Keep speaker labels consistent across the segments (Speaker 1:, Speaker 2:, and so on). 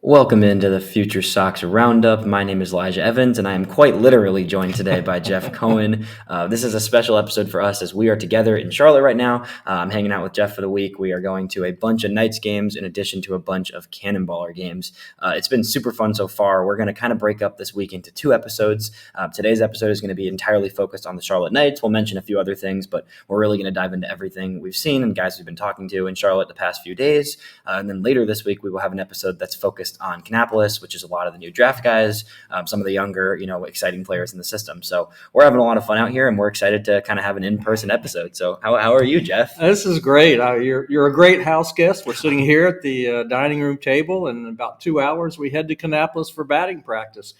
Speaker 1: Welcome into the FutureSox RoundUp. My name is Elijah Evans, and I am quite literally joined today by Jeff Cohen. This is a special episode for us as we are together in Charlotte right now. I'm hanging out with Jeff for the week. We are going to a bunch of Knights games in addition to a bunch of Cannonballer games. It's been super fun so far. We're going to kind of break up this week into two episodes. Today's episode is going to be entirely focused on the Charlotte Knights. We'll mention a few other things, but we're really going to dive into everything we've seen and guys we've been talking to in Charlotte the past few days. And then later this week, we will have an episode that's focused on Kannapolis, which is a lot of the new draft guys, some of the younger, exciting players in the system. So we're having a lot of fun out here, and we're excited to kind of have an in-person episode. So how are you, Jeff?
Speaker 2: This is great. You're a great house guest. We're sitting here at the dining room table, and in about 2 hours, we head to Kannapolis for batting practice.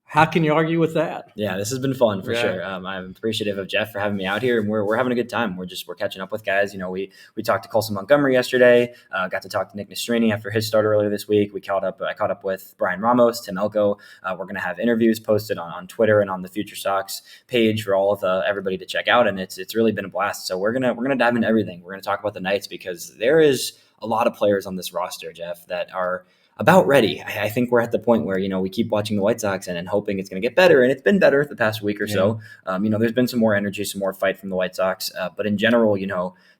Speaker 2: How can you argue with that?
Speaker 1: Yeah, this has been fun for sure. I'm appreciative of Jeff for having me out here, and we're having a good time. We're catching up with guys. We talked to Colson Montgomery yesterday. Got to talk to Nick Nastrini after his start earlier this week. I caught up with Bryan Ramos, Tim Elko. We're going to have interviews posted on Twitter and on the FutureSox page for all of everybody to check out, and it's really been a blast. So we're gonna dive into everything. We're gonna talk about the Knights because there is a lot of players on this roster, Jeff, that are about ready. I think we're at the point where, we keep watching the White Sox and hoping it's going to get better. And it's been better the past week or so. There's been some more energy, some more fight from the White Sox. But in general,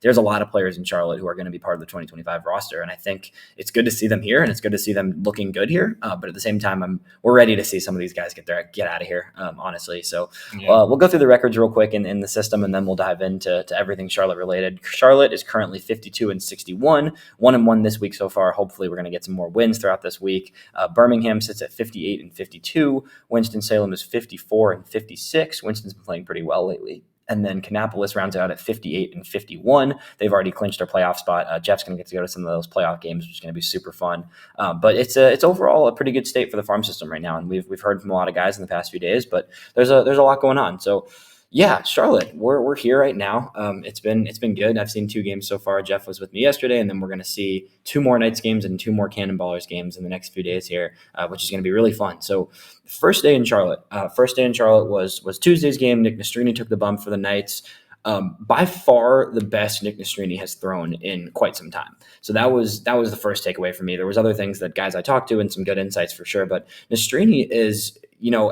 Speaker 1: there's a lot of players in Charlotte who are going to be part of the 2025 roster. And I think it's good to see them here and it's good to see them looking good here. But at the same time, we're ready to see some of these guys get out of here, honestly. So we'll go through the records real quick in the system, and then we'll dive into everything Charlotte related. Charlotte is currently 52-61, 1-1 this week so far. Hopefully we're going to get some more wins throughout this week. Birmingham sits at 58-52. Winston-Salem is 54-56. Winston's been playing pretty well lately. And then Kannapolis rounds out at 58-51. They've already clinched their playoff spot. Jeff's going to get to go to some of those playoff games, which is going to be super fun. But it's overall a pretty good state for the farm system right now. And we've heard from a lot of guys in the past few days, but there's a lot going on. So yeah, Charlotte, we're here right now. It's been good. I've seen 2 games so far. Jeff was with me yesterday, and then we're going to see 2 more Knights games and 2 more Cannonballers games in the next few days here, which is going to be really fun. So first day in Charlotte was Tuesday's game. Nick Nastrini took the bump for the Knights. By far the best Nick Nastrini has thrown in quite some time. So that was the first takeaway for me. There was other things that guys I talked to and some good insights for sure, but Nastrini is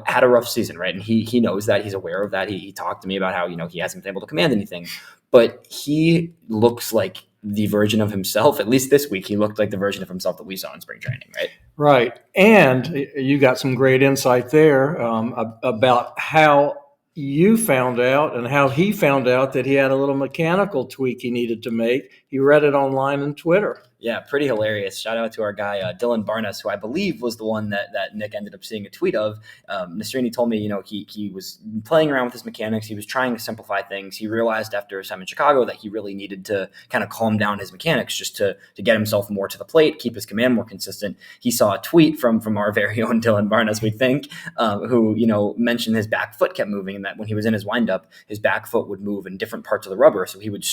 Speaker 1: had a rough season, right? And he knows that. He's aware of that. He talked to me about how, he hasn't been able to command anything, but he looks like the version of himself. At least this week, he looked like the version of himself that we saw in spring training, right?
Speaker 2: Right. And you got some great insight there about how you found out and how he found out that he had a little mechanical tweak he needed to make. He read it online on Twitter.
Speaker 1: Yeah, pretty hilarious. Shout out to our guy, Dylan Barnes, who I believe was the one that Nick ended up seeing a tweet of. Nastrini told me, he was playing around with his mechanics. He was trying to simplify things. He realized after his time in Chicago that he really needed to kind of calm down his mechanics just to get himself more to the plate, keep his command more consistent. He saw a tweet from our very own Dylan Barnes, we think, who, mentioned his back foot kept moving, and that when he was in his windup, his back foot would move in different parts of the rubber. So he would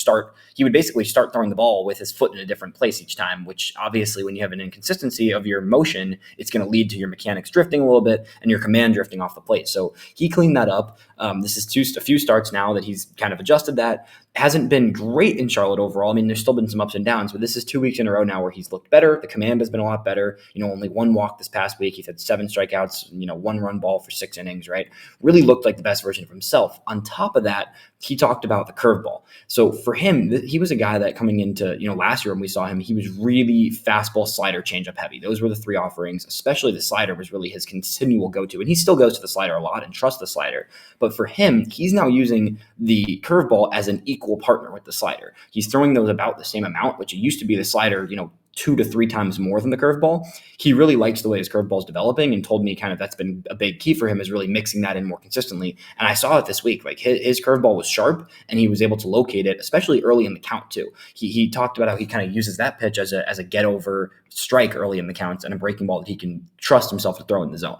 Speaker 1: basically start throwing the ball with his foot in a different place each time, which obviously when you have an inconsistency of your motion, it's going to lead to your mechanics drifting a little bit and your command drifting off the plate. So he cleaned that up. This is a few starts now that he's kind of adjusted that. Hasn't been great in Charlotte overall. I mean, there's still been some ups and downs, but this is 2 weeks in a row now where he's looked better. The command has been a lot better. Only 1 walk this past week. He's had 7 strikeouts, 1 run ball for 6 innings, right? Really looked like the best version of himself. On top of that, he talked about the curveball. So for him, he was a guy that coming into, last year when we saw him, he was really fastball, slider, changeup heavy. Those were the 3 offerings, especially the slider was really his continual go-to. And he still goes to the slider a lot and trusts the slider. But for him, he's now using the curveball as an equal partner with the slider. He's throwing those about the same amount, which it used to be the slider, 2 to 3 times more than the curveball. He really likes the way his curveball is developing and told me kind of that's been a big key for him is really mixing that in more consistently. And I saw it this week. Like his curveball was sharp and he was able to locate it, especially early in the count too. He talked about how he kind of uses that pitch as a get over strike early in the counts and a breaking ball that he can trust himself to throw in the zone.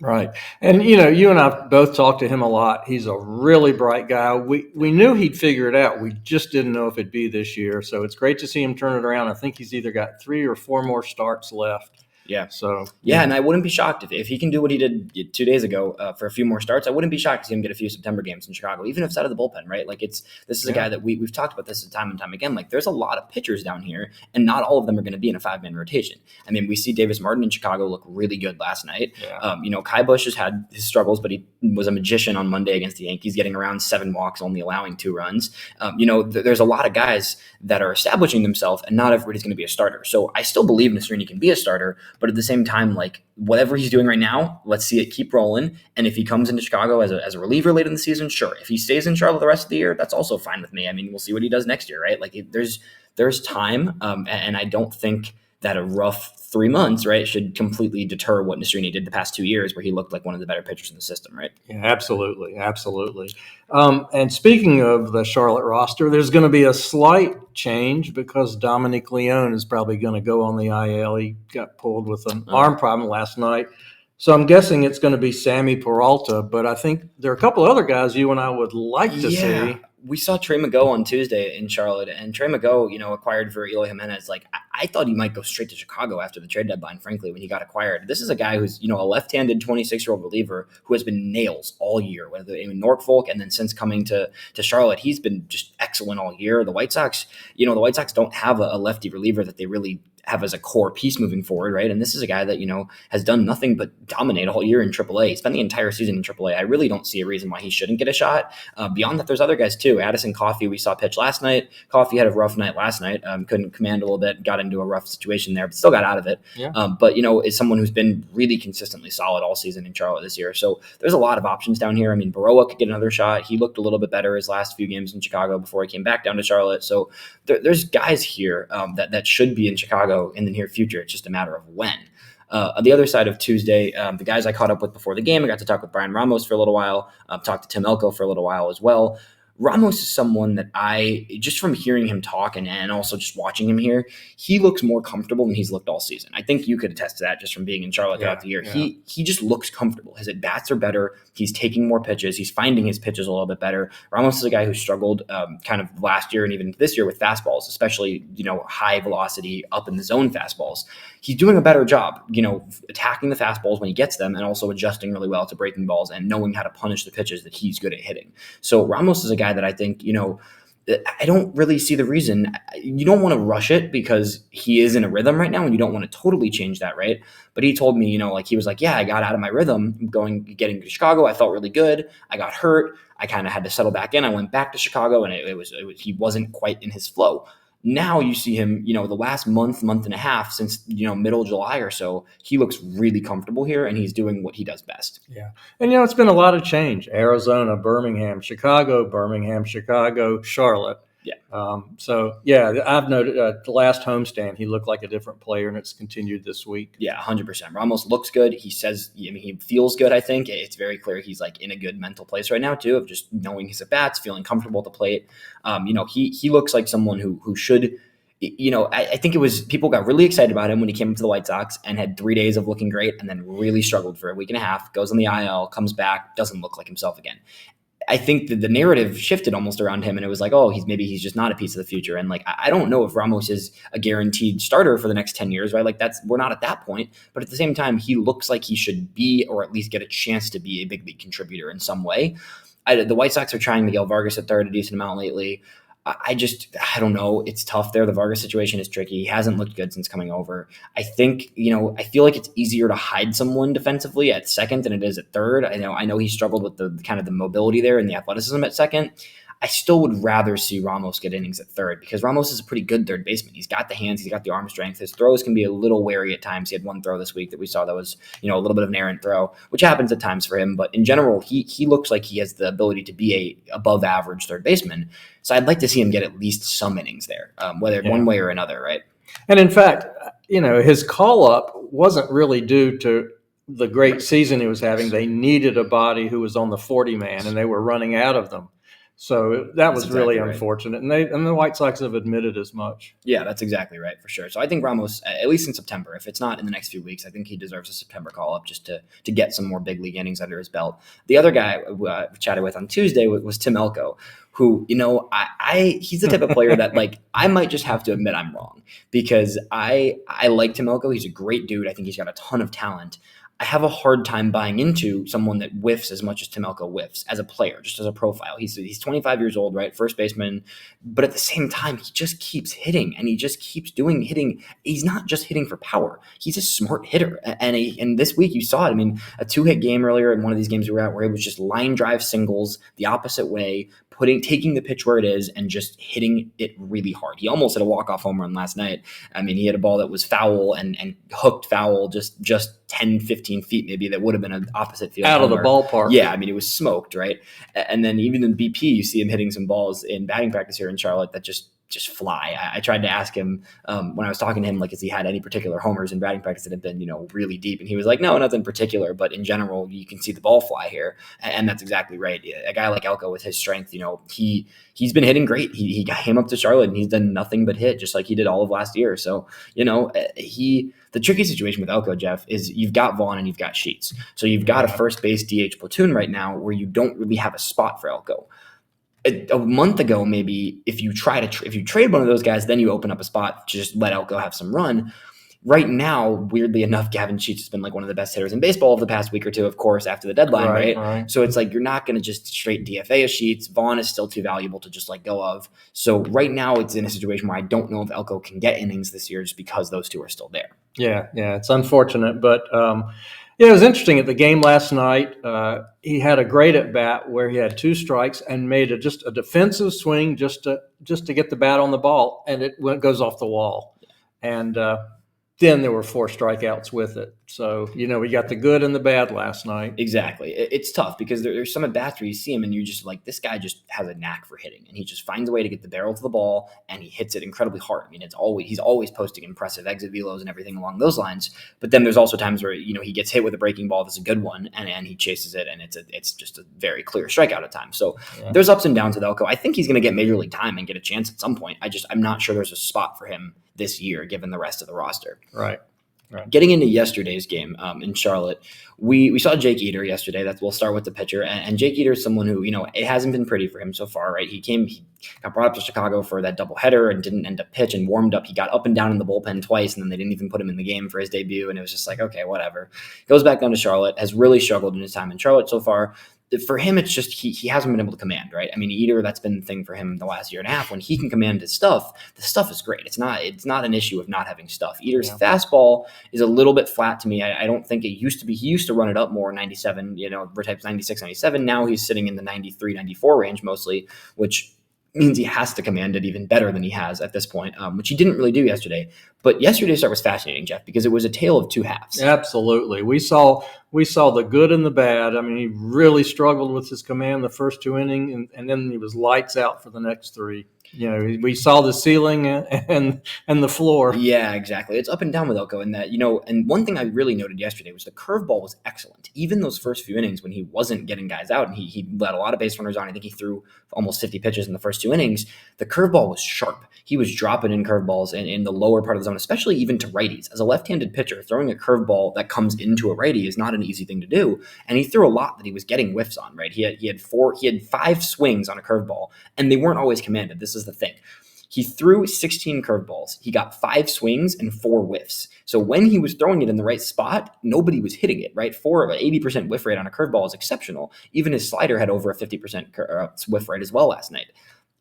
Speaker 2: Right. And, you and I both talked to him a lot. He's a really bright guy. We knew he'd figure it out. We just didn't know if it'd be this year. So it's great to see him turn it around. I think he's either got 3 or 4 more starts left.
Speaker 1: Yeah.
Speaker 2: So
Speaker 1: and I wouldn't be shocked if he can do what he did 2 days ago for a few more starts. I wouldn't be shocked to see him get a few September games in Chicago, even if it's out of the bullpen, right? Like this is a guy that we've talked about this time and time again. Like there's a lot of pitchers down here, and not all of them are going to be in a 5-man rotation. I mean, we see Davis Martin in Chicago look really good last night.
Speaker 2: Yeah.
Speaker 1: Kai Busch has had his struggles, but he was a magician on Monday against the Yankees, getting around 7 walks, only allowing 2 runs. There's a lot of guys that are establishing themselves, and not everybody's going to be a starter. So I still believe Nastrini can be a starter, but at the same time, like whatever he's doing right now, let's see it keep rolling. And if he comes into Chicago as a reliever late in the season, sure. If he stays in Charlotte the rest of the year, that's also fine with me. I mean, we'll see what he does next year, right? Like there's time, and I don't think that a rough 3 months, right, should completely deter what Nastrini did the past 2 years, where he looked like one of the better pitchers in the system, right?
Speaker 2: Yeah, absolutely. And speaking of the Charlotte roster, there's going to be a slight change because Dominic Leone is probably going to go on the IL. He got pulled with an arm problem last night. So I'm guessing it's going to be Sammy Peralta, but I think there are a couple other guys you and I would like to see.
Speaker 1: We saw Trey Mago on Tuesday in Charlotte, and Trey Mago, acquired for Eloy Jimenez. Like, I thought he might go straight to Chicago after the trade deadline, frankly, when he got acquired. This is a guy who's, a left-handed 26-year-old reliever who has been nails all year, whether in Norfolk and then since coming to Charlotte, he's been just excellent all year. The White Sox, don't have a lefty reliever that they really have as a core piece moving forward, right? And this is a guy that, has done nothing but dominate all year in AAA. He spent the entire season in AAA. I really don't see a reason why he shouldn't get a shot. Beyond that, there's other guys too. Addison Coffey, we saw pitch last night. Coffey had a rough night last night. Couldn't command a little bit, got into a rough situation there, but still got out of it.
Speaker 2: Yeah.
Speaker 1: But, is someone who's been really consistently solid all season in Charlotte this year. So there's a lot of options down here. I mean, Baroa could get another shot. He looked a little bit better his last few games in Chicago before he came back down to Charlotte. So there's guys here that should be in Chicago in the near future. It's just a matter of when. On the other side of Tuesday, the guys I caught up with before the game, I got to talk with Bryan Ramos for a little while, talked to Tim Elko for a little while as well. Ramos is someone that just from hearing him talk and also just watching him here, he looks more comfortable than he's looked all season. I think you could attest to that just from being in Charlotte throughout the year. Yeah. He just looks comfortable. His at-bats are better. He's taking more pitches. He's finding his pitches a little bit better. Ramos is a guy who struggled kind of last year and even this year with fastballs, especially, high velocity up in the zone fastballs. He's doing a better job, attacking the fastballs when he gets them and also adjusting really well to breaking balls and knowing how to punish the pitches that he's good at hitting. So Ramos is a guy that I think, I don't really see the reason. You don't want to rush it because he is in a rhythm right now and you don't want to totally change that, right? But he told me, he was like, yeah, I got out of my rhythm getting to Chicago. I felt really good. I got hurt. I kind of had to settle back in. I went back to Chicago and he wasn't quite in his flow. Now you see him, the last month and a half since, middle July or so, he looks really comfortable here and he's doing what he does best.
Speaker 2: Yeah. And, it's been a lot of change. Arizona, Birmingham, Chicago, Charlotte.
Speaker 1: Yeah.
Speaker 2: I've noted the last homestand, he looked like a different player, and it's continued this week.
Speaker 1: Yeah, 100%. Ramos looks good. He says, he feels good, I think. It's very clear he's like in a good mental place right now, too, of just knowing his at-bats, feeling comfortable at the plate. He looks like someone who should, I think it was people got really excited about him when he came to the White Sox and had 3 days of looking great and then really struggled for a week and a half, goes on the IL, comes back, doesn't look like himself again. I think that the narrative shifted almost around him and it was like, oh, he's just not a piece of the future. And like, I don't know if Ramos is a guaranteed starter for the next 10 years, right? Like we're not at that point, but at the same time, he looks like he should be, or at least get a chance to be a big league contributor in some way. The White Sox are trying Miguel Vargas at third a decent amount lately. I don't know. It's tough there. The Vargas situation is tricky. He hasn't looked good since coming over. I think, I feel like it's easier to hide someone defensively at second than it is at third. I know he struggled with the kind of the mobility there and the athleticism at second. I still would rather see Ramos get innings at third because Ramos is a pretty good third baseman. He's got the hands, he's got the arm strength. His throws can be a little wary at times. He had one throw this week that we saw that was, a little bit of an errant throw, which happens at times for him. But in general, he looks like he has the ability to be a above average third baseman. So I'd like to see him get at least some innings there, whether one way or another, right?
Speaker 2: And in fact, his call up wasn't really due to the great season he was having. They needed a body who was on the 40-man and they were running out of them. So that was really unfortunate. And the White Sox have admitted as much.
Speaker 1: Yeah, that's exactly right, for sure. So I think Ramos, at least in September, if it's not in the next few weeks, I think he deserves a September call-up just to get some more big league innings under his belt. The other guy we chatted with on Tuesday was Tim Elko, who, he's the type of player that like I might just have to admit I'm wrong, because I like Elko. He's a great dude. I think he's got a ton of talent. I have a hard time buying into someone that whiffs as much as Elko whiffs as a player, just as a profile. He's 25 years old, right? First baseman. But at the same time, he just keeps hitting, and he just keeps hitting. He's not just hitting for power. He's a smart hitter. And this week you saw it. I mean, a 2-hit game earlier in one of these games we were at where it was just line drive singles the opposite way, taking the pitch where it is and just hitting it really hard. He almost hit a walk-off home run last night. I mean, he had a ball that was foul and hooked foul just 10, 15 feet maybe, that would have been an opposite field
Speaker 2: out
Speaker 1: homer.
Speaker 2: of the ballpark.
Speaker 1: Yeah, I mean, it was smoked, right? And then even in BP, you see him hitting some balls in batting practice here in Charlotte that just fly. I tried to ask him when I was talking to him, like, has he had any particular homers in batting practice that have been, really deep? And he was like, no, nothing particular, but in general, you can see the ball fly here. And that's exactly right. A guy like Elko with his strength, he's been hitting great. He came up to Charlotte and he's done nothing but hit, just like he did all of last year. So, the tricky situation with Elko, Jeff, is you've got Vaughn and you've got Sheets. So you've got a first base DH platoon right now where you don't really have a spot for Elko. A month ago, maybe if you trade one of those guys, then you open up a spot to just let Elko have some run. Right now, weirdly enough, Gavin Sheets has been like one of the best hitters in baseball over the past week or two, of course, after the deadline, right? So it's like you're not going to just straight DFA a Sheets. Vaughn is still too valuable to just let go of. So right now, it's in a situation where I don't know if Elko can get innings this year just because those two are still there.
Speaker 2: Yeah, it's unfortunate, but it was interesting at the game last night. He had a great at bat where he had 2 strikes and made just a defensive swing just to get the bat on the ball, and it goes off the wall, and then there were 4 strikeouts with it. So, we got the good and the bad last night.
Speaker 1: Exactly. It's tough because there's some at-bats where you see him and you just like, this guy just has a knack for hitting, and he just finds a way to get the barrel to the ball and he hits it incredibly hard. I mean, he's always posting impressive exit velos and everything along those lines. But then there's also times where, he gets hit with a breaking ball that's a good one and he chases it, and it's just a very clear strikeout at times. So there's ups and downs with Elko. I think he's going to get major league time and get a chance at some point. I'm not sure there's a spot for him this year, given the rest of the roster.
Speaker 2: Right.
Speaker 1: Getting into yesterday's game in Charlotte, we saw Jake Eder yesterday. We'll start with the pitcher. And Jake Eder is someone who, it hasn't been pretty for him so far, right? He got brought up to Chicago for that doubleheader and didn't end up pitch and warmed up. He got up and down in the bullpen twice, and then they didn't even put him in the game for his debut. And it was just like, okay, whatever. Goes back down to Charlotte, has really struggled in his time in Charlotte so far. For him, it's just he hasn't been able to command, right? I mean, Eder, that's been the thing for him the last year and a half. When he can command his stuff, the stuff is great. It's not an issue of not having stuff. Eder's fastball is a little bit flat to me. I don't think it used to be. He used to run it up more, 97, types 96, 97. Now he's sitting in the 93, 94 range mostly, which means he has to command it even better than he has at this point, which he didn't really do yesterday. But yesterday's start was fascinating, Jeff, because it was a tale of 2 halves.
Speaker 2: Absolutely. We saw the good and the bad. I mean, he really struggled with his command the first 2 innings, and then he was lights out for the next 3. We saw the ceiling and the floor.
Speaker 1: Yeah, exactly. It's up and down with Elko in that, and one thing I really noted yesterday was the curveball was excellent. Even those first few innings when he wasn't getting guys out and he let a lot of base runners on, I think he threw almost 50 pitches in the first 2 innings, the curveball was sharp. He was dropping in curveballs in the lower part of the zone, especially even to righties. As a left-handed pitcher, throwing a curveball that comes into a righty is not an easy thing to do. And he threw a lot that he was getting whiffs on, right? He had 5 swings on a curveball, and they weren't always commanded. This is the thing. He threw 16 curveballs. He got 5 swings and 4 whiffs. So when he was throwing it in the right spot, nobody was hitting it, right? 80% whiff rate on a curveball is exceptional. Even his slider had over a 50% whiff rate as well last night.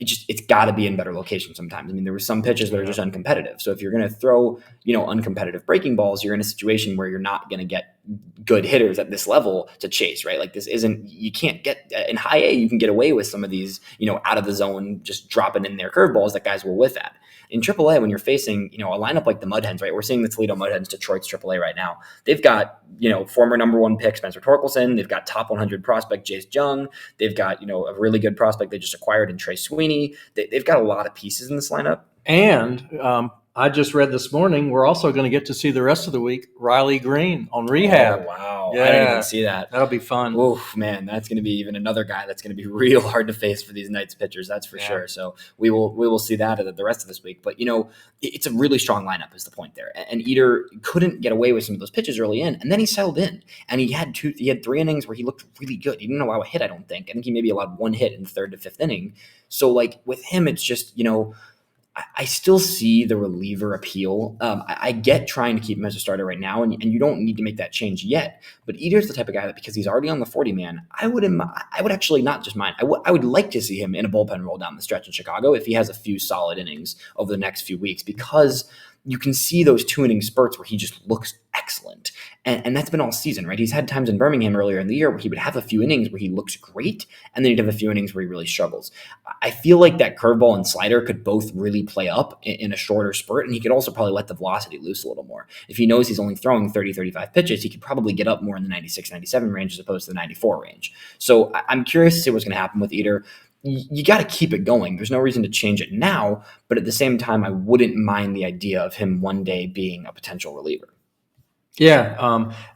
Speaker 1: It's got to be in better location sometimes. I mean, there were some pitches that are just uncompetitive. So if you're going to throw, uncompetitive breaking balls, you're in a situation where you're not going to get good hitters at this level to chase, right? Like you can't get in high A, you can get away with some of these, out of the zone, just dropping in their curveballs that guys will whiff at. In AAA, when you're facing, a lineup like the Mud Hens, right? We're seeing the Toledo Mud Hens, Detroit's AAA right now. They've got, former number 1 pick Spencer Torkelson. They've got top 100 prospect Jace Jung. They've got, a really good prospect they just acquired in Trey Sweeney. They've got a lot of pieces in this lineup.
Speaker 2: And I just read this morning, we're also going to get to see the rest of the week Riley Green on rehab.
Speaker 1: Oh, wow. Wow. I didn't even see that.
Speaker 2: That'll be fun.
Speaker 1: Oh, man, that's going to be even another guy that's going to be real hard to face for these Knights pitchers. That's for sure. So we will see that the rest of this week. But, it's a really strong lineup is the point there. And Eder couldn't get away with some of those pitches early in, and then he settled in. And he had 3 innings where he looked really good. He didn't allow a hit, I don't think. I think he maybe allowed 1 hit in the 3rd to 5th inning. So, with him, it's just, I still see the reliever appeal. I get trying to keep him as a starter right now, and you don't need to make that change yet. But Eder's the type of guy that because he's already on the 40-man, I would actually not just mind. I would like to see him in a bullpen roll down the stretch in Chicago if he has a few solid innings over the next few weeks, because you can see those 2-inning spurts where he just looks excellent. And that's been all season, right? He's had times in Birmingham earlier in the year where he would have a few innings where he looks great, and then he'd have a few innings where he really struggles. I feel like that curveball and slider could both really play up in a shorter spurt, and he could also probably let the velocity loose a little more. If he knows he's only throwing 30, 35 pitches, he could probably get up more in the 96, 97 range as opposed to the 94 range. So I'm curious to see what's going to happen with Eder. You got to keep it going. There's no reason to change it now, but at the same time, I wouldn't mind the idea of him one day being a potential reliever.
Speaker 2: Yeah,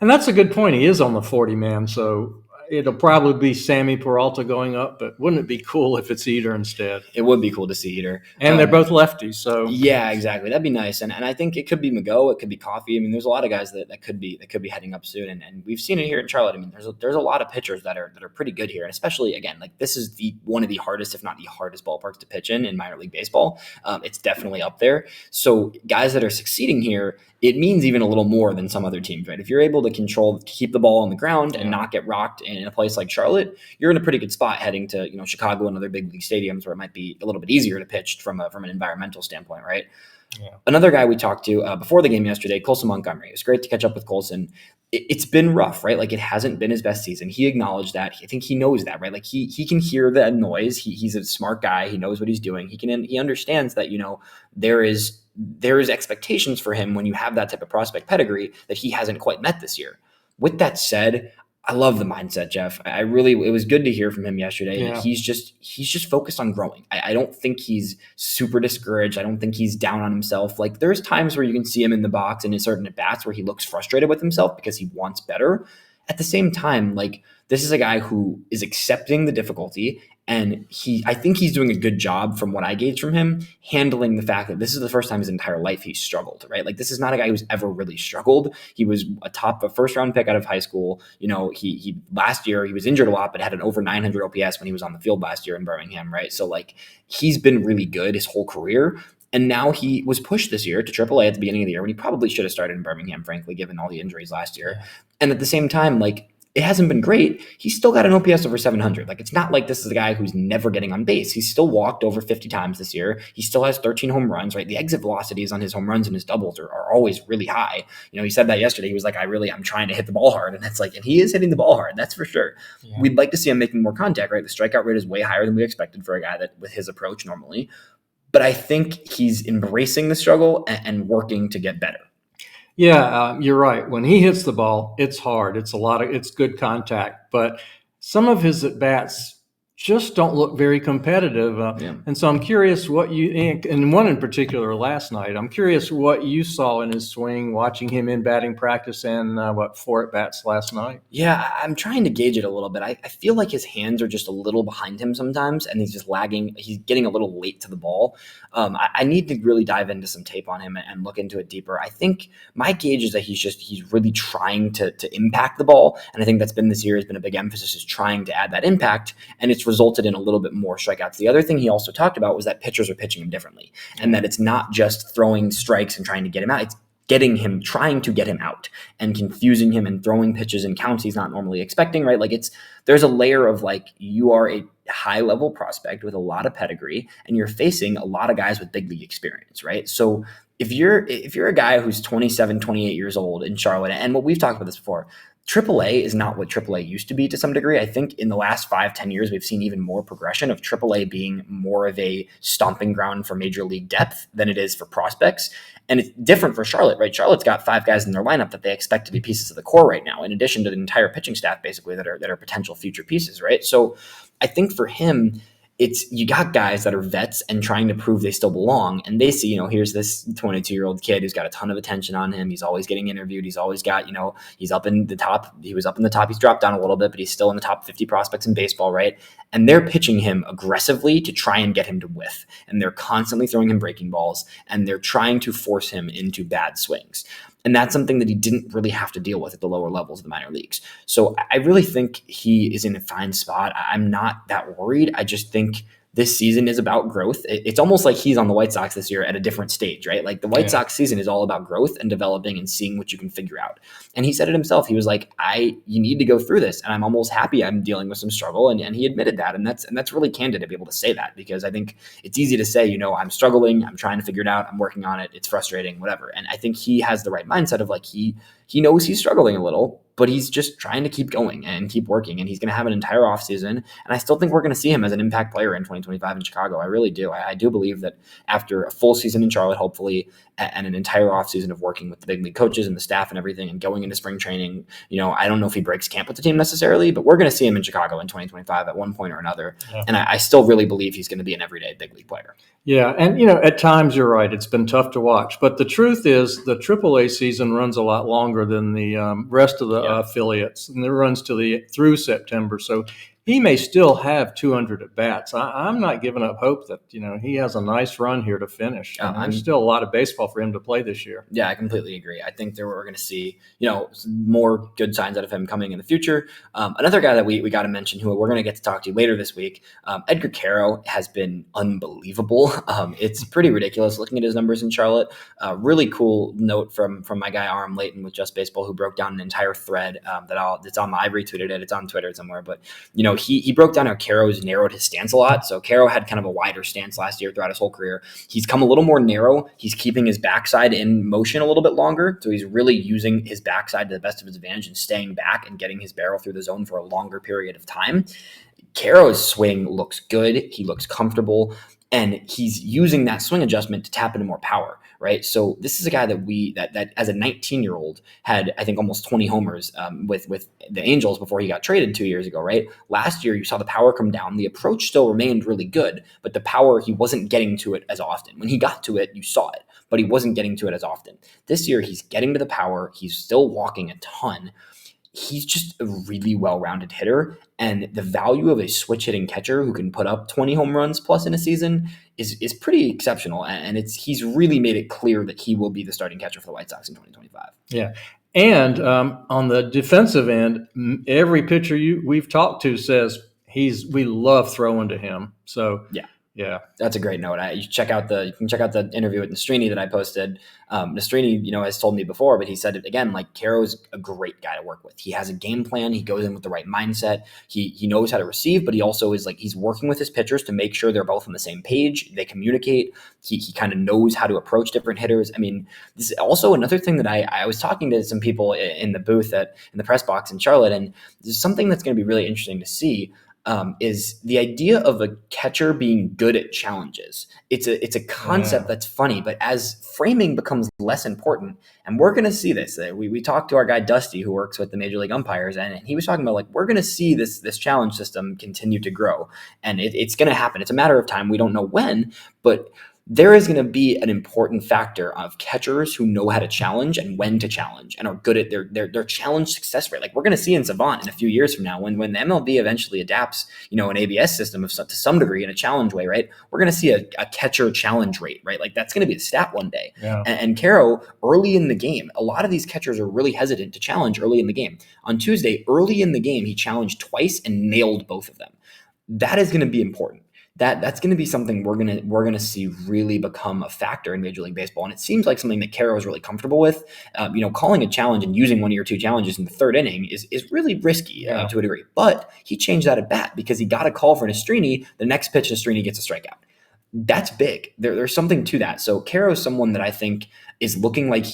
Speaker 2: and that's a good point. He is on the 40-man, so it'll probably be Sammy Peralta going up, but wouldn't it be cool if it's Eder instead?
Speaker 1: It would be cool to see Eder.
Speaker 2: And they're both lefties, so
Speaker 1: yeah, exactly. That'd be nice. And I think it could be Mago, it could be Coffey. I mean, there's a lot of guys that could be heading up soon. And we've seen it here in Charlotte. I mean, there's a lot of pitchers that are pretty good here. And especially again, this is one of the hardest, if not the hardest ballparks to pitch in minor league baseball. It's definitely up there. So guys that are succeeding here, it means even a little more than some other teams, right? If you're able to keep the ball on the ground and not get rocked in a place like Charlotte, you're in a pretty good spot heading to, Chicago and other big league stadiums where it might be a little bit easier to pitch from an environmental standpoint, right? Yeah. Another guy we talked to before the game yesterday, Colson Montgomery. It was great to catch up with Colson. It's been rough, right? It hasn't been his best season. He acknowledged that. I think he knows that, right? He can hear the noise. He's a smart guy. He knows what he's doing. He understands that, there is expectations for him when you have that type of prospect pedigree that he hasn't quite met this year. With that said, I love the mindset, Jeff. It was good to hear from him yesterday. Yeah. He's just focused on growing. I don't think he's super discouraged. I don't think he's down on himself. There's times where you can see him in the box and in certain at-bats where he looks frustrated with himself because he wants better. At the same time, this is a guy who is accepting the difficulty, and I think he's doing a good job from what I gauge from him, handling the fact that this is the first time his entire life he's struggled, right? This is not a guy who's ever really struggled. He was a first round pick out of high school. He last year he was injured a lot, but had an over 900 OPS when he was on the field last year in Birmingham, right? So he's been really good his whole career. And now he was pushed this year to AAA at the beginning of the year when he probably should have started in Birmingham, frankly, given all the injuries last year. And at the same time, it hasn't been great. He's still got an OPS over 700. It's not like this is a guy who's never getting on base. He's still walked over 50 times this year. He still has 13 home runs, right? The exit velocities on his home runs and his doubles are always really high. He said that yesterday. He was like, I'm trying to hit the ball hard. And it's and he is hitting the ball hard. That's for sure. Yeah. We'd like to see him making more contact, right? The strikeout rate is way higher than we expected for a guy that with his approach normally. But I think he's embracing the struggle and working to get better.
Speaker 2: Yeah, you're right. When he hits the ball, it's hard. It's good contact, but some of his at-bats just don't look very competitive. And so I'm curious and one in particular last night, I'm curious what you saw in his swing, watching him in batting practice and 4 at-bats last night.
Speaker 1: Yeah, I'm trying to gauge it a little bit. I feel like his hands are just a little behind him sometimes, and he's just lagging. He's getting a little late to the ball. I need to really dive into some tape on him and look into it deeper. I think my gauge is that he's really trying to impact the ball, and I think that's been this year has been a big emphasis is trying to add that impact, and it's resulted in a little bit more strikeouts. The other thing he also talked about was that pitchers are pitching him differently, and that it's not just throwing strikes and trying to get him out. It's trying to get him out and confusing him and throwing pitches in counts he's not normally expecting, right? There's a layer of you are a high level prospect with a lot of pedigree and you're facing a lot of guys with big league experience, right? So if you're a guy who's 27, 28 years old in Charlotte, and what we've talked about this before, AAA is not what AAA used to be to some degree. I think in the last 5-10 years, we've seen even more progression of AAA being more of a stomping ground for major league depth than it is for prospects. And it's different for Charlotte, right? Charlotte's got 5 guys in their lineup that they expect to be pieces of the core right now, in addition to the entire pitching staff, basically, that are potential future pieces, right? So I think for him, you got guys that are vets and trying to prove they still belong, and they see, here's this 22-year-old kid who's got a ton of attention on him. He's always getting interviewed. He's always got, he's up in the top. He was up in the top. He's dropped down a little bit, but he's still in the top 50 prospects in baseball, right? And they're pitching him aggressively to try and get him to whiff. And they're constantly throwing him breaking balls, and they're trying to force him into bad swings. And that's something that he didn't really have to deal with at the lower levels of the minor leagues. So I really think he is in a fine spot. I'm not that worried. I just think this season is about growth. It's almost like he's on the White Sox this year at a different stage, right? Like the White Sox season is all about growth and developing and seeing what you can figure out. And he said it himself. He was like, you need to go through this. And I'm almost happy I'm dealing with some struggle. And he admitted that. And that's really candid to be able to say that, because I think it's easy to say, I'm struggling. I'm trying to figure it out. I'm working on it. It's frustrating, whatever. And I think he has the right mindset of like, he knows he's struggling a little, but he's just trying to keep going and keep working. And he's going to have an entire offseason. And I still think we're going to see him as an impact player in 2025 in Chicago. I really do. I do believe that after a full season in Charlotte, hopefully, and an entire offseason of working with the big league coaches and the staff and everything and going into spring training, I don't know if he breaks camp with the team necessarily, but we're going to see him in Chicago in 2025 at one point or another. Yeah. And I still really believe he's going to be an everyday big league player.
Speaker 2: Yeah. And, at times you're right. It's been tough to watch. But the truth is the AAA season runs a lot longer than the rest of the affiliates. And it runs through September. So he may still have 200 at bats. I'm not giving up hope that, he has a nice run here to finish. There's still a lot of baseball for him to play this year.
Speaker 1: Yeah, I completely agree. I think that we're going to see, more good signs out of him coming in the future. Another guy that we got to mention, who we're going to get to talk to later this week, Edgar Caro has been unbelievable. It's pretty ridiculous looking at his numbers in Charlotte. Really cool note from my guy Aram Layton with Just Baseball, who broke down an entire thread I retweeted it. It's on Twitter somewhere, but he broke down how Caro's narrowed his stance a lot. So Caro had kind of a wider stance last year throughout his whole career. He's come a little more narrow. He's keeping his backside in motion a little bit longer. So he's really using his backside to the best of his advantage and staying back and getting his barrel through the zone for a longer period of time. Caro's swing looks good. He looks comfortable. And he's using that swing adjustment to tap into more power, right? So this is a guy that as a 19-year-old had, I think, almost 20 homers with the Angels before he got traded 2 years ago, right? Last year, you saw the power come down. The approach still remained really good, but the power, he wasn't getting to it as often. When he got to it, you saw it, but he wasn't getting to it as often. This year, he's getting to the power. He's still walking a ton. He's just a really well-rounded hitter, and the value of a switch-hitting catcher who can put up 20 home runs plus in a season is pretty exceptional, and he's really made it clear that he will be the starting catcher for the White Sox in 2025.
Speaker 2: Yeah, and on the defensive end, every pitcher we've talked to says we love throwing to him. So yeah,
Speaker 1: that's a great note. You can check out the interview with Nastrini that I posted. Nastrini, has told me before, but he said it again, like Caro's a great guy to work with. He has a game plan. He goes in with the right mindset. He knows how to receive, but he also is he's working with his pitchers to make sure they're both on the same page. They communicate. He kind of knows how to approach different hitters. I mean, this is also another thing that I was talking to some people in the booth in the press box in Charlotte, and there's something that's going to be really interesting to see. Is the idea of a catcher being good at challenges. It's a concept that's funny, but as framing becomes less important, and we're going to see this. We talked to our guy Dusty, who works with the Major League umpires, and he was talking about we're going to see this challenge system continue to grow, and it's going to happen. It's a matter of time. We don't know when, but there is going to be an important factor of catchers who know how to challenge and when to challenge and are good at their challenge success rate. We're going to see in Savant in a few years from now, when the MLB eventually adapts, an ABS system to some degree in a challenge way, right? We're going to see a catcher challenge rate, right? That's going to be a stat one day. Yeah. And Caro, early in the game, a lot of these catchers are really hesitant to challenge early in the game. On Tuesday, early in the game, he challenged twice and nailed both of them. That is going to be important. That's going to be something we're going to see really become a factor in Major League Baseball, and it seems like something that Caro is really comfortable with. Calling a challenge and using one of your two challenges in the third inning is really risky to a degree. But he changed that at bat because he got a call for Nastrini. The next pitch, Nastrini gets a strikeout. That's big. There's something to that. So Caro is someone that I think is looking like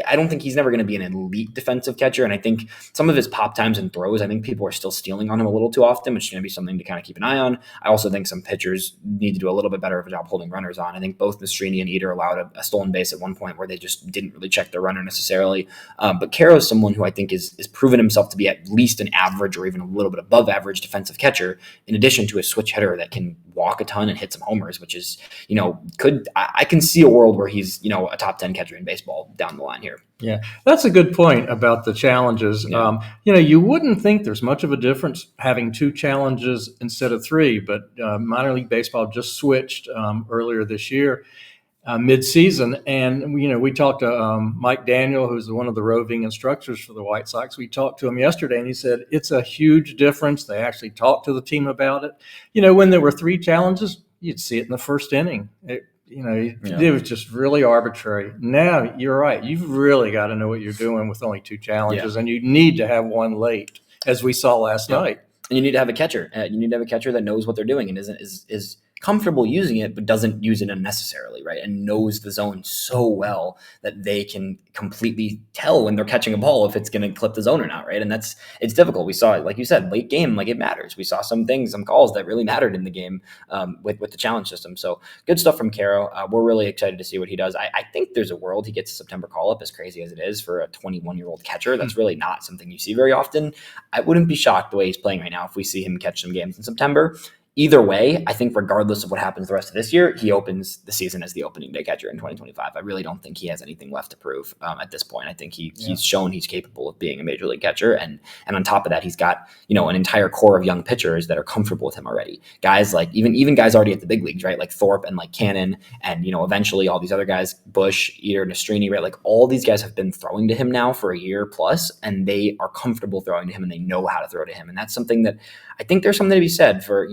Speaker 1: I don't think he's never going to be an elite defensive catcher. And I think some of his pop times and throws, I think people are still stealing on him a little too often, which is going to be something to kind of keep an eye on. I also think some pitchers need to do a little bit better of a job holding runners on. I think both Nastrini and Eder allowed a stolen base at one point where they just didn't really check their runner necessarily. But Caro is someone who I think is proven himself to be at least an average or even a little bit above average defensive catcher, in addition to a switch hitter that can walk a ton and hit some homers, which is, I can see a world where he's, a top 10 catcher in baseball down the line here.
Speaker 2: Yeah, that's a good point about the challenges.
Speaker 1: Yeah.
Speaker 2: You wouldn't think there's much of a difference having 2 challenges instead of 3, but minor league baseball just switched earlier this year, mid-season. And, we talked to Mike Daniel, who's one of the roving instructors for the White Sox. We talked to him yesterday, and he said it's a huge difference. They actually talked to the team about it. When there were 3 challenges, you'd see it in the first inning. It was just really arbitrary. Now, you're right. You've really got to know what you're doing with only 2 challenges, and you need to have one late, as we saw last night.
Speaker 1: And you need to have a catcher. You need to have a catcher that knows what they're doing and is comfortable using it, but doesn't use it unnecessarily, right? And knows the zone so well that they can completely tell when they're catching a ball if it's going to clip the zone or not, right? And it's difficult. We saw it, like you said, late game, like it matters. We saw some calls that really mattered in the game with the challenge system. So good stuff from Caro. We're really excited to see what he does. I think there's a world he gets a September call-up, as crazy as it is for a 21-year-old catcher. That's really not something you see very often. I wouldn't be shocked the way he's playing right now if we see him catch some games in September. Either way, I think regardless of what happens the rest of this year, he opens the season as the opening day catcher in 2025. I really don't think he has anything left to prove at this point. I think he's shown he's capable of being a major league catcher. And on top of that, he's got, an entire core of young pitchers that are comfortable with him already. Guys like even guys already at the big leagues, right? Like Thorpe and like Cannon and, eventually all these other guys, Bush, Eder, Nastrini, right? Like all these guys have been throwing to him now for a year plus, and they are comfortable throwing to him and they know how to throw to him. And that's something that I think there's something to be said for,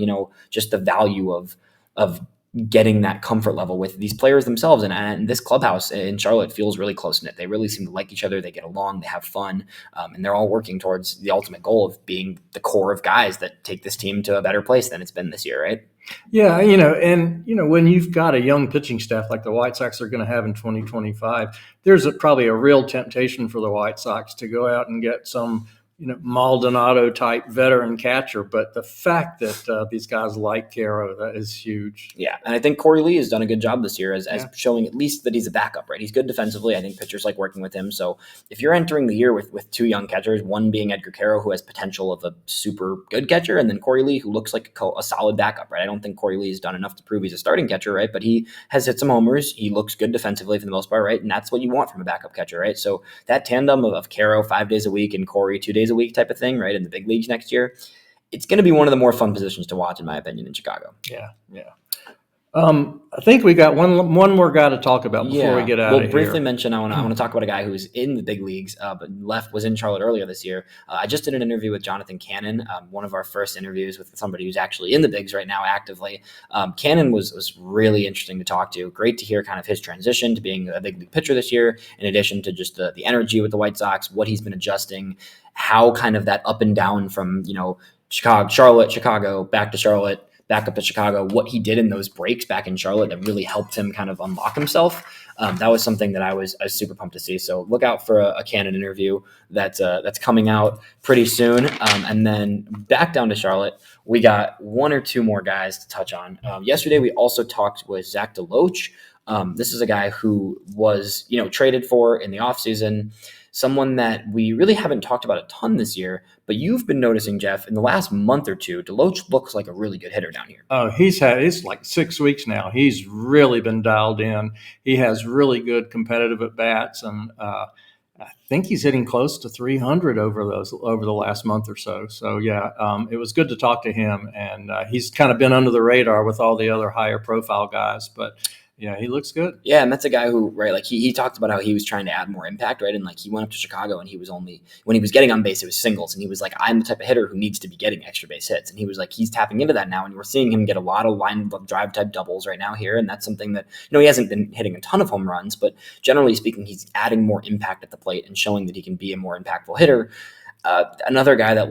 Speaker 1: just the value of getting that comfort level with these players themselves. And this clubhouse in Charlotte feels really close-knit. They really seem to like each other. They get along, they have fun, and they're all working towards the ultimate goal of being the core of guys that take this team to a better place than it's been this year, right?
Speaker 2: Yeah, when you've got a young pitching staff like the White Sox are going to have in 2025, there's probably a real temptation for the White Sox to go out and get some Maldonado type veteran catcher, but the fact that these guys like Caro, that is huge.
Speaker 1: Yeah, and I think Corey Lee has done a good job this year as showing at least that he's a backup, right? He's good defensively. I think pitchers like working with him. So if you're entering the year with 2 young catchers, one being Edgar Caro, who has potential of a super good catcher, and then Corey Lee, who looks like a solid backup, right? I don't think Corey Lee has done enough to prove he's a starting catcher, right? But he has hit some homers. He looks good defensively for the most part, right? And that's what you want from a backup catcher, right? So that tandem of Caro 5 days a week and Corey 2 days a week type of thing, right, in the big leagues next year, it's going to be one of the more fun positions to watch, in my opinion, in Chicago.
Speaker 2: Yeah. I think we got one more guy to talk about before we get out of here.
Speaker 1: We'll briefly mention, I want to talk about a guy who's in the big leagues, but was in Charlotte earlier this year. I just did an interview with Jonathan Cannon, one of our first interviews with somebody who's actually in the bigs right now actively. Cannon was really interesting to talk to. Great to hear kind of his transition to being a big league pitcher this year, in addition to just the energy with the White Sox, what he's been adjusting, how kind of that up and down from, Chicago, back to Charlotte, back up to Chicago, what he did in those breaks back in Charlotte that really helped him kind of unlock himself. That was something that I was super pumped to see. So look out for a Cannon interview that's coming out pretty soon. And then back down to Charlotte, we got 1 or 2 more guys to touch on. Yesterday, we also talked with Zach DeLoach. This is a guy who was, traded for in the offseason, someone that we really haven't talked about a ton this year, but you've been noticing, Jeff, in the last month or two, DeLoach looks like a really good hitter down here.
Speaker 2: Oh, it's like 6 weeks now. He's really been dialed in. He has really good competitive at-bats, and I think he's hitting close to 300 over the last month or so. So, it was good to talk to him, and he's kind of been under the radar with all the other higher-profile guys, but yeah, he looks good.
Speaker 1: Yeah, and that's a guy who, right, like he talked about how he was trying to add more impact, right? And like he went up to Chicago and he was only, when he was getting on base, it was singles. And he was like, I'm the type of hitter who needs to be getting extra base hits. And he was like, he's tapping into that now. And we're seeing him get a lot of line drive type doubles right now here. And that's something that, he hasn't been hitting a ton of home runs, but generally speaking, he's adding more impact at the plate and showing that he can be a more impactful hitter. Another guy that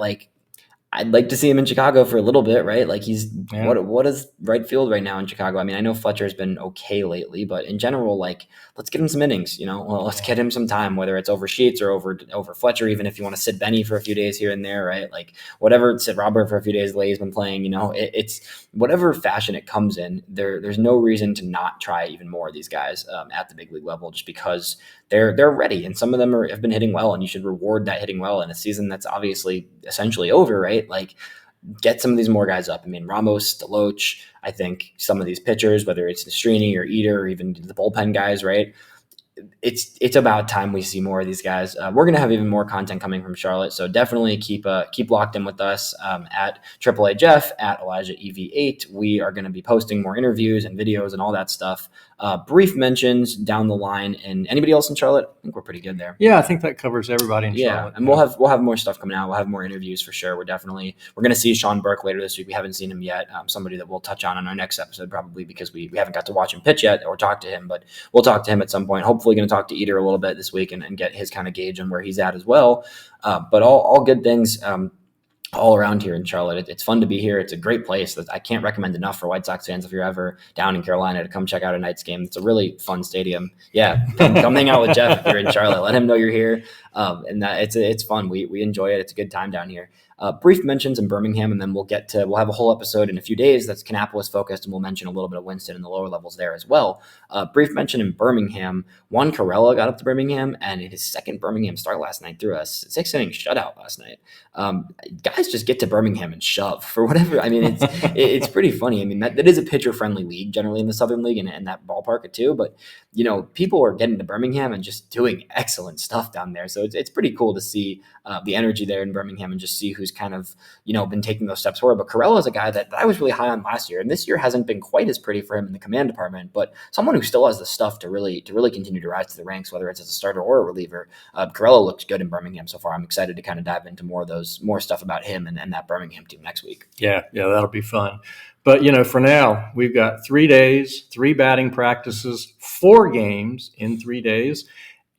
Speaker 1: I'd like to see him in Chicago for a little bit, right? Like he's
Speaker 2: Yeah.
Speaker 1: what is right field right now in Chicago? I mean, I know Fletcher's been okay lately, but in general, like let's give him some innings, Well, let's get him some time, whether it's over Sheets or over Fletcher, even if you want to sit Benny for a few days here and there, right? Like whatever, sit Robert for a few days. Lay's been playing, it's whatever fashion it comes in. There's no reason to not try even more of these guys at the big league level, just because they're ready, and some of them have been hitting well, and you should reward that hitting well in a season that's obviously essentially over, right? Like get some of these more guys up. I mean, Ramos, Deloach, I think some of these pitchers, whether it's Nastrini or Eder or even the bullpen guys, right? It's about time we see more of these guys. We're going to have even more content coming from Charlotte, so definitely keep locked in with us at AAA Jeff, at Elijah EV8. We are going to be posting more interviews and videos and all that stuff. Brief mentions down the line, and anybody else in Charlotte, I think we're pretty good there.
Speaker 2: Yeah, I think that covers everybody in Charlotte.
Speaker 1: And we'll have more stuff coming out. We'll have more interviews for sure. We're going to see Sean Burke later this week. We haven't seen him yet. Somebody that we'll touch on our next episode, probably because we haven't got to watch him pitch yet or talk to him, but we'll talk to him at some point. Hopefully going to talk to Eder a little bit this week and get his kind of gauge on where he's at as well. But all good things all around here in Charlotte. It's fun to be here. It's a great place that I can't recommend enough for White Sox fans if you're ever down in Carolina to come check out a Knights game. It's a really fun stadium. Yeah, come hang out with Jeff if you're in Charlotte. Let him know you're here. And that it's fun. We enjoy it. It's a good time down here. Brief mentions in Birmingham, and then we'll have a whole episode in a few days that's Kannapolis focused, and we'll mention a little bit of Winston in the lower levels there as well. Brief mention in Birmingham. Juan Carrella got up to Birmingham, and in his second Birmingham start last night threw a 6-inning shutout last night. Guys just get to Birmingham and shove for whatever. I mean, it's pretty funny. I mean, that is a pitcher-friendly league generally in the Southern League and that ballpark too, but people are getting to Birmingham and just doing excellent stuff down there. So it's pretty cool to see the energy there in Birmingham and just see who's kind of, been taking those steps forward. But Carrella is a guy that I was really high on last year, and this year hasn't been quite as pretty for him in the command department, but someone who still has the stuff to really continue to rise to the ranks, whether it's as a starter or a reliever. Carrella looks good in Birmingham so far. I'm excited to kind of dive into more stuff about him and that Birmingham team next week.
Speaker 2: Yeah, that'll be fun. But, for now, we've got 3 days, 3 batting practices, 4 games in 3 days.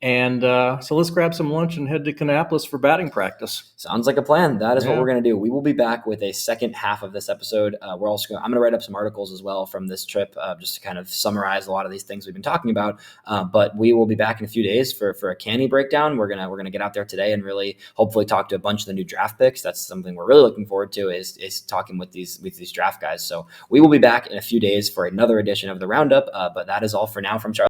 Speaker 2: And so let's grab some lunch and head to Kannapolis for batting practice.
Speaker 1: Sounds like a plan. That is what we're going to do. We will be back with a second half of this episode. I'm going to write up some articles as well from this trip, just to kind of summarize a lot of these things we've been talking about. But we will be back in a few days for a Canny breakdown. We're gonna get out there today and really hopefully talk to a bunch of the new draft picks. That's something we're really looking forward to is talking with these draft guys. So we will be back in a few days for another edition of the Roundup. But that is all for now from Charlie.